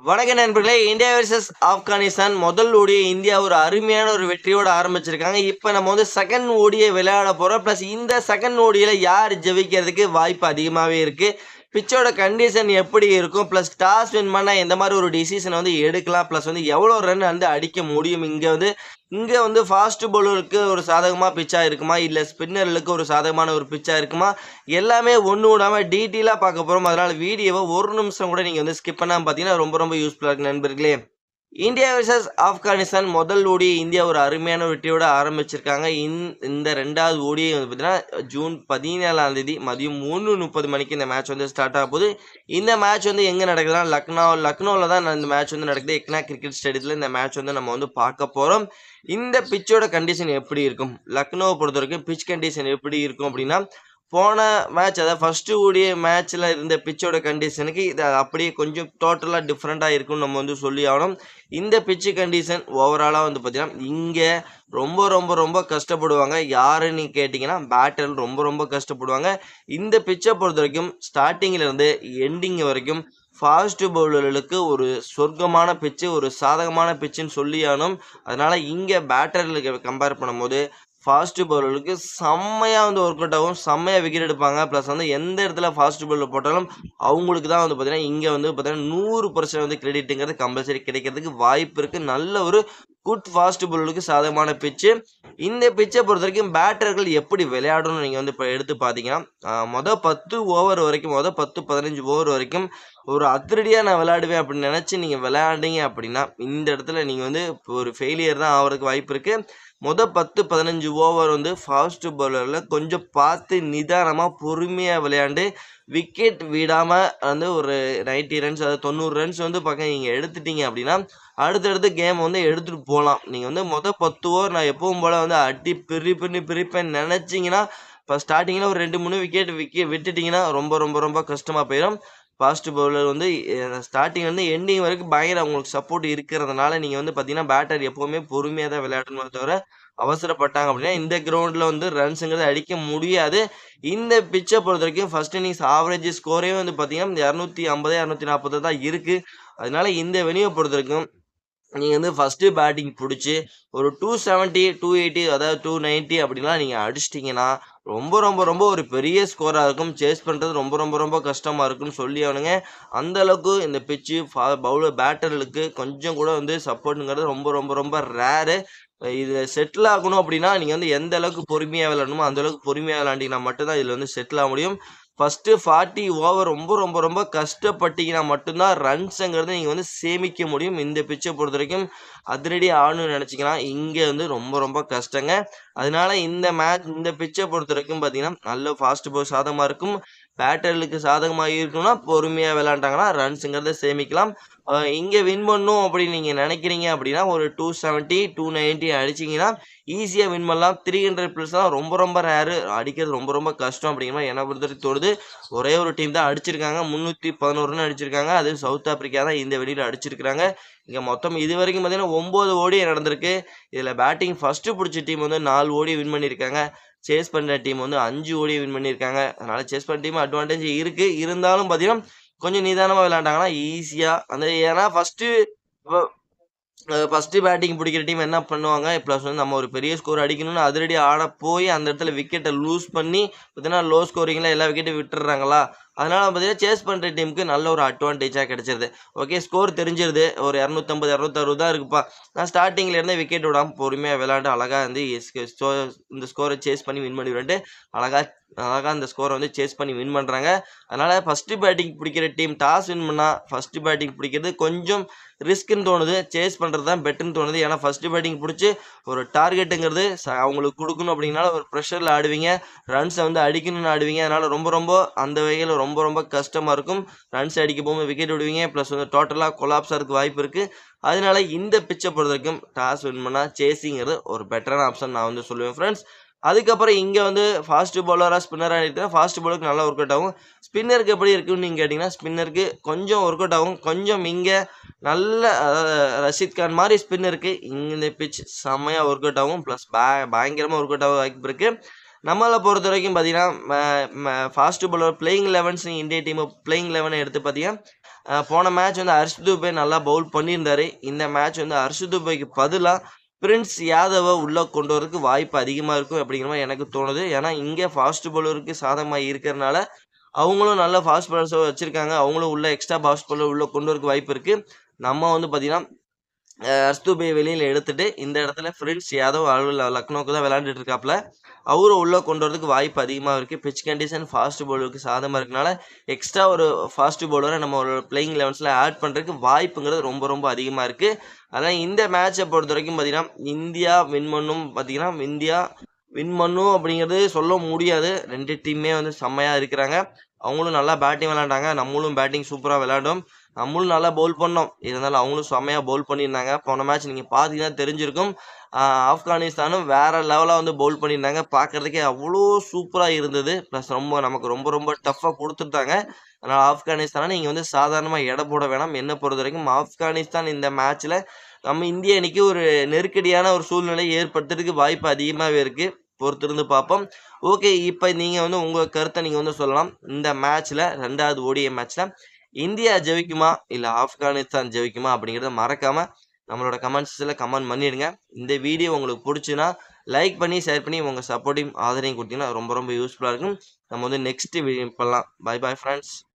வணக்க நண்பர்களே, India versus Afghanistan முதல் ஓடியை இந்தியா ஒரு அருமையான ஒரு வெற்றியோட ஆரம்பிச்சிருக்காங்க. இப்போ நம்ம வந்து செகண்ட் ஓடியை விளையாட போகிறோம். ப்ளஸ் இந்த செகண்ட் ஓடியில் யார் ஜெயிக்கிறதுக்கு வாய்ப்பு அதிகமாகவே இருக்குது. பிச்சோட கண்டிஷன் எப்படி இருக்கும், ப்ளஸ் டாஸ் வின் பண்ணால் எந்த மாதிரி ஒரு டிசிஷனை வந்து எடுக்கலாம், ப்ளஸ் வந்து எவ்வளோ ரன் வந்து அடிக்க முடியும். இங்கே வந்து ஃபாஸ்ட் பவுலருக்கு ஒரு சாதகமாக பிச்சாக இருக்குமா, இல்லை ஸ்பின்னர்களுக்கு ஒரு சாதகமான ஒரு பிச்சாக இருக்குமா, எல்லாமே ஒன்று விடாமல் டீட்டெயிலாக பார்க்க போகிறோம். அதனால் வீடியோவை ஒரு நிமிஷம் கூட நீங்கள் வந்து ஸ்கிப் பண்ணாமல் பார்த்தீங்கன்னா ரொம்ப ரொம்ப யூஸ்ஃபுல்லாக இருக்குது நண்பர்களே. இந்தியா வெர்சஸ் ஆப்கானிஸ்தான் முதல் ஓடி இந்தியா ஒரு அருமையான வெற்றியோட ஆரம்பிச்சிருக்காங்க. இந்த ரெண்டாவது ஓடியை வந்து பார்த்தீங்கன்னா ஜூன் 17ஆம் தேதி மதியம் 3:30 மணிக்கு இந்த மேட்ச் வந்து ஸ்டார்ட் ஆக போகுது. இந்த மேட்ச் வந்து எங்கே நடக்குதுன்னா லக்னோவில் தான் இந்த மேட்ச் வந்து நடக்குது. எக்னா கிரிக்கெட் ஸ்டேடியத்தில் இந்த மேட்ச் வந்து நம்ம வந்து பார்க்க போகிறோம். இந்த பிச்சோட கண்டிஷன் எப்படி இருக்கும், லக்னோவை பொறுத்த வரைக்கும் பிச் கண்டிஷன் எப்படி இருக்கும் அப்படின்னா, போன மேட்ச் அதாவது ஃபஸ்ட்டு ஓடிய மேட்ச்சில் இருந்த பிச்சோட கண்டிஷனுக்கு இது அப்படியே கொஞ்சம் டோட்டலாக டிஃப்ரெண்ட்டாக இருக்கும்னு நம்ம வந்து சொல்லி ஆகணும். இந்த பிச்சு கண்டிஷன் ஓவராலாக வந்து பார்த்தீங்கன்னா இங்கே ரொம்ப ரொம்ப ரொம்ப கஷ்டப்படுவாங்க. யாருன்னு கேட்டிங்கன்னா பேட்டர் ரொம்ப ரொம்ப கஷ்டப்படுவாங்க. இந்த பிச்சை பொறுத்த வரைக்கும் ஸ்டார்டிங்கிலேருந்து எண்டிங் வரைக்கும் ஃபாஸ்ட் பவுலர்களுக்கு ஒரு சொர்க்கமான பிச்சு, ஒரு சாதகமான பிச்சுன்னு சொல்லி ஆகணும். அதனால் இங்கே பேட்டர்களுக்கு கம்பேர் பண்ணும்போது ஃபாஸ்ட் பவுலருக்கு செம்மையாக வந்து ஒர்க் அவுட் ஆகும், செம்மையாக விக்கெட் எடுப்பாங்க. ப்ளஸ் வந்து எந்த இடத்துல ஃபாஸ்ட் பவுலர் போட்டாலும் அவங்களுக்கு தான் வந்து பார்த்தீங்கன்னா இங்கே வந்து பார்த்தீங்கன்னா 100% வந்து கிரெடிட்டுங்கிறது கம்பல்சரி கிடைக்கிறதுக்கு வாய்ப்பு இருக்குது. நல்ல ஒரு குட் ஃபாஸ்ட் பவுலருக்கு சாதகமான பிச்சு. இந்த பிச்சை பொறுத்த வரைக்கும் பேட்டர்கள் எப்படி விளையாடணும்னு நீங்கள் வந்து இப்போ எடுத்து பார்த்தீங்கன்னா, மொதல் 10 ஓவர் வரைக்கும், மொதல் 10-15 ஓவர் வரைக்கும் ஒரு அதிரடியாக நான் விளையாடுவேன் அப்படின்னு நினச்சி நீங்கள் விளையாண்டீங்க அப்படின்னா இந்த இடத்துல நீங்கள் வந்து ஒரு ஃபெயிலியர் தான் ஆகிறதுக்கு வாய்ப்பு இருக்குது. மொதல் 10-15 ஓவர் வந்து ஃபாஸ்ட் பவுலரில் கொஞ்சம் பார்த்து நிதானமாக பொறுமையாக விளையாண்டு விக்கெட் விடாமல் வந்து ஒரு 90 ரன்ஸ் அதாவது 90 ரன்ஸ் வந்து பக்கம் நீங்கள் எடுத்துட்டீங்க அப்படின்னா அடுத்தடுத்து கேம் வந்து எடுத்துகிட்டு போகலாம். நீங்கள் வந்து மொதல் 10 ஓவர் நான் எப்பவும் போல் வந்து அடி பிரிப்பேன்னு நினச்சிங்கன்னா இப்போ ஸ்டார்டிங்கில் ஒரு 2-3 விக்கெட் விட்டுட்டிங்கன்னா ரொம்ப ரொம்ப ரொம்ப கஷ்டமாக போயிடும். ஃபாஸ்ட் பவுலர் வந்து ஸ்டார்டிங்லேருந்து எண்டிங் வரைக்கும் பயங்கர அவங்களுக்கு சப்போர்ட் இருக்கிறதுனால நீங்கள் வந்து பார்த்தீங்கன்னா பேட்டர் எப்போவுமே பொறுமையாக தான் விளையாடணுமே தவிர அவசரப்பட்டாங்க அப்படின்னா இந்த கிரவுண்டில் வந்து ரன்ஸுங்கிறது அடிக்க முடியாது. இந்த பிச்சை பொறுத்த வரைக்கும் ஃபர்ஸ்ட் இன்னிங்ஸ் ஆவரேஜ் ஸ்கோரே வந்து பார்த்தீங்கன்னா 250 240 தான் இருக்குது. அதனால இந்த வெனியை பொறுத்த வரைக்கும் நீங்கள் வந்து ஃபஸ்ட்டு பேட்டிங் பிடிச்சி ஒரு 270 280 அதாவது 290 அப்படின்லாம் நீங்கள் அடிச்சிட்டிங்கன்னா ரொம்ப ரொம்ப ரொம்ப ஒரு பெரிய ஸ்கோராக இருக்கும். சேஸ் பண்ணுறது ரொம்ப ரொம்ப ரொம்ப கஷ்டமாக இருக்குன்னு சொல்லி அவனுங்க. அந்தளவுக்கு இந்த பிச்சு பவுலர் பேட்டர்களுக்கு கொஞ்சம் கூட வந்து சப்போர்ட்டுங்கிறது ரொம்ப ரொம்ப ரொம்ப ரேரு. இது செட்டில் ஆகணும் அப்படின்னா நீங்கள் வந்து எந்த அளவுக்கு பொறுமையாக விளையாடணுமோ அந்தளவுக்கு பொறுமையாக விளையாண்டிங்கன்னா மட்டும்தான் இதில் வந்து செட்டில் ஆக முடியும். ஃபஸ்ட்டு 40 ஓவர் ரொம்ப ரொம்ப ரொம்ப கஷ்டப்பட்டீங்கன்னா மட்டும்தான் ரன்ஸுங்கிறது நீங்கள் வந்து சேமிக்க முடியும். இந்த பிச்சை பொறுத்த வரைக்கும் அதிரடி ஆடணும்னு நினச்சிங்கன்னா இங்கே வந்து ரொம்ப ரொம்ப கஷ்டங்க. அதனால இந்த பிச்சை பொறுத்த வரைக்கும் பார்த்தீங்கன்னா நல்ல ஃபாஸ்ட் பவுல் சாதகமாக இருக்கும். பேட்டர்களுக்கு சாதகமாக இருக்கணும்னா பொறுமையாக விளையாண்டாங்கன்னா ரன்ஸுங்கிறத சேமிக்கலாம். இங்கே வின் பண்ணும் அப்படின்னு நீங்கள் நினைக்கிறீங்க அப்படின்னா ஒரு 270 290 அடிச்சிங்கன்னா ஈஸியாக வின் பண்ணலாம். 300+ தான் ரொம்ப ரொம்ப ரேரு, அடிக்கிறது ரொம்ப ரொம்ப கஷ்டம் அப்படிங்கிற மாதிரி என்னை பொறுத்த வரைக்கும் தோணுது. ஒரே ஒரு டீம் தான் அடிச்சிருக்காங்க, 311 ரன் அடிச்சிருக்காங்க. அது சவுத் ஆப்பிரிக்கா தான் இந்த வெளியில் அடிச்சிருக்கிறாங்க. இங்கே மொத்தம் இது வரைக்கும் பார்த்தீங்கன்னா 9 ஓடியே நடந்திருக்கு. இதில் பேட்டிங் ஃபஸ்ட்டு பிடிச்ச டீம் வந்து 4 ஓடி வின் பண்ணியிருக்காங்க. சேஸ் பண்ணுற டீம் வந்து 5 ஓடி வின் பண்ணியிருக்காங்க. அதனால் சேஸ் பண்ணுற டீம் அட்வான்டேஜ் இருக்குது. இருந்தாலும் பார்த்தீங்கன்னா கொஞ்சம் நிதானமாக விளையாண்டாங்கன்னா ஈஸியாக ஏன்னா ஃபஸ்ட்டு பேட்டிங் பிடிக்கிற டீம் என்ன பண்ணுவாங்க, ப்ளஸ் வந்து நம்ம ஒரு பெரிய ஸ்கோர் அடிக்கணும்னு அதிரடி ஆட போய் அந்த இடத்துல விக்கெட்டை லூஸ் பண்ணி பார்த்தீங்கன்னா லோ ஸ்கோரிங்கில் எல்லா விக்கெட்டும் விட்டுறாங்களா. அதனால் பார்த்தீங்கன்னா சேஸ் பண்ணுற டீமுக்கு நல்ல ஒரு அட்வான்டேஜாக கிடச்சிருது. ஓகே, ஸ்கோர் தெரிஞ்சிருது, ஒரு 250 260 தான் இருக்குப்பா, நான் ஸ்டார்டிங்லேருந்தே விக்கெட் விடாமல் பொறுமையாக விளையாண்டு அழகாக வந்து இந்த ஸ்கோரை சேஸ் பண்ணி வின் பண்ணிவிட்டு அழகாக அந்த ஸ்கோரை வந்து சேஸ் பண்ணி வின் பண்ணுறாங்க. அதனால் ஃபஸ்ட்டு பேட்டிங் பிடிக்கிற டீம் டாஸ் வின் பண்ணால் ஃபஸ்ட்டு பேட்டிங் பிடிக்கிறது கொஞ்சம் ரிஸ்க்குன்னு தோணுது, சேஸ் பண்ணுறது தான் பெட்டர்னு தோணுது. ஏன்னா ஃபஸ்ட்டு பேட்டிங் பிடிச்சி ஒரு டார்கெட்டுங்கிறது அவங்களுக்கு கொடுக்கணும் அப்படின்னால ஒரு ப்ரெஷரில் ஆடுவீங்க, ரன்ஸை வந்து அடிக்கணும்னு ஆடுவீங்க. அதனால் ரொம்ப ரொம்ப அந்த வகையில் ரொம்ப ரொம்ப கஷ்டமாக இருக்கும். ரன்ஸ் அடிக்க போகும்போது விக்கெட் விடுவீங்க, ப்ளஸ் வந்து டோட்டலாக கொலாப்ஸாக இருக்க வாய்ப்பு இருக்குது. அதனால இந்த பிச்சை பொறுத்த வரைக்கும் டாஸ் வின் பண்ணால் சேஸிங்கிறது ஒரு பெட்டரான ஆப்ஷன் நான் வந்து சொல்லுவேன் ஃப்ரெண்ட்ஸ். அதுக்கப்புறம் இங்கே வந்து ஃபாஸ்ட் பவுலராக ஸ்பின்னராக எடுத்தா ஃபாஸ்ட் பவுலருக்கு நல்லா ஒர்க் அவுட் ஆகும். ஸ்பின்னருக்கு எப்படி இருக்குன்னு நீங்கள் கேட்டிங்கன்னா ஸ்பின்னருக்கு கொஞ்சம் ஒர்க் அவுட் ஆகும். கொஞ்சம் இங்கே நல்ல ரஷீத் கான் மாதிரி ஸ்பின்னருக்கு இந்த பிச் செம்மையாக ஒர்க் அவுட் ஆகும். ப்ளஸ் பயங்கரமாக ஒர்க் அவுட் ஆக வாய்ப்பு இருக்குது. நம்மளை பொறுத்த வரைக்கும் பார்த்தீங்கன்னா ஃபாஸ்ட் பவுலர் பிளேயிங் 11 இந்திய டீம் பிளேயிங் 11 எடுத்து பார்த்தீங்கன்னா போன மேட்ச் வந்து ஹர்ஷ் துபே நல்லா பவுல் பண்ணியிருந்தாரு. இந்த மேட்ச் வந்து ஹர்ஷ் துபேக்கு பதிலா பிரின்ஸ் யாதவ உள்ள கொண்டு வரதுக்கு வாய்ப்பு அதிகமா இருக்கும் அப்படிங்கிற மாரி எனக்கு தோணுது. ஏன்னா, இங்க ஃபாஸ்ட் பவுலருக்கு சாதகமா இருக்கிறனால, அவங்களும் நல்ல ஃபாஸ்ட் பவுலர்ஸ வச்சிருக்காங்க. அவங்களும் உள்ள எக்ஸ்ட்ரா ஃபாஸ்ட் பவுலர் உள்ள கொண்டு வரதுக்கு வாய்ப்பு இருக்கு. நம்ம வந்து பார்த்தீங்கன்னா ஹர்ஷ் துபே வெளியில எடுத்துட்டு, இந்த இடத்துல பிரின்ஸ் யாதவ் லக்னோவுக்கு தான் விளையாண்டுட்டு இருக்காப்ல. அவரும் உள்ள கொண்டு வரதுக்கு வாய்ப்பு அதிகமா இருக்கு. பிட்ச் கண்டிஷன் ஃபாஸ்ட் பவுலருக்கு சாதகமா இருக்கனால, எக்ஸ்ட்ரா ஒரு ஃபாஸ்ட் பவுலர நம்ம ஒரு பிளேயிங் 11ஸ்ல ஆட் பண்றதுக்கு வாய்ப்புங்கிறது ரொம்ப ரொம்ப அதிகமா இருக்கு. அதனால இந்த மேட்ச பொறுத்தவரைக்கும் பார்த்தீங்கன்னா, இந்தியா வின் பண்ணும் அப்படிங்கிறது சொல்ல முடியாது. 2 டீமுமே வந்து செம்மையா இருக்கிறாங்க. அவங்களும் நல்லா பேட்டிங் விளையாண்டாங்க. நம்மளும் பேட்டிங் சூப்பரா விளையாண்டோம். நம்மளும் நல்லா பவுல் பண்ணோம். இருந்தாலும் அவங்களும் செம்மையா பவுல் பண்ணியிருந்தாங்க. போன மேட்ச் நீங்க பார்த்தீங்கன்னா தெரிஞ்சிருக்கும். ஆப்கானிஸ்தானும் வேற லெவலா வந்து பவுல் பண்ணியிருந்தாங்க. பார்க்கறதுக்கே அவ்வளோ சூப்பரா இருந்தது. ப்ளஸ் நமக்கு ரொம்ப ரொம்ப டஃப்பா குடுத்துட்டாங்க. அதனால ஆப்கானிஸ்தான நீங்க வந்து சாதாரணமா எடை போட வேணாம். என்ன பொறுத்தவரைக்கும் ஆப்கானிஸ்தான் இந்த மேட்ச்ல நம்ம இந்திய அணிக்கு ஒரு நெருக்கடியான ஒரு சூழ்நிலையை ஏற்படுத்துறதுக்கு வாய்ப்பு அதிகமாவே இருக்கு. பொறுத்திருந்து பார்ப்போம். ஓகே, இப்ப நீங்க வந்து உங்க கருத்த நீங்க வந்து சொல்லலாம். இந்த மேட்ச்ல 2வது ODI மேட்ச்ல இந்தியா ஜெயிக்குமா? இல்ல ஆப்கானிஸ்தான் ஜெயிக்குமா? அப்படிங்கிறத மறக்காம நம்மளோட கமெண்ட்ஸ்ல கமெண்ட் பண்ணிடுங்க. இந்த வீடியோ உங்களுக்கு புடிச்சுன்னா, லைக் பண்ணி, ஷேர் பண்ணி உங்க சப்போர்ட்டையும் ஆதரவையும் குடுத்தீங்கன்னா ரொம்ப ரொம்ப யூஸ்ஃபுல்லா இருக்கும். நம்ம வந்து நெக்ஸ்ட் வீடியோ பண்ணலாம். Bye bye friends.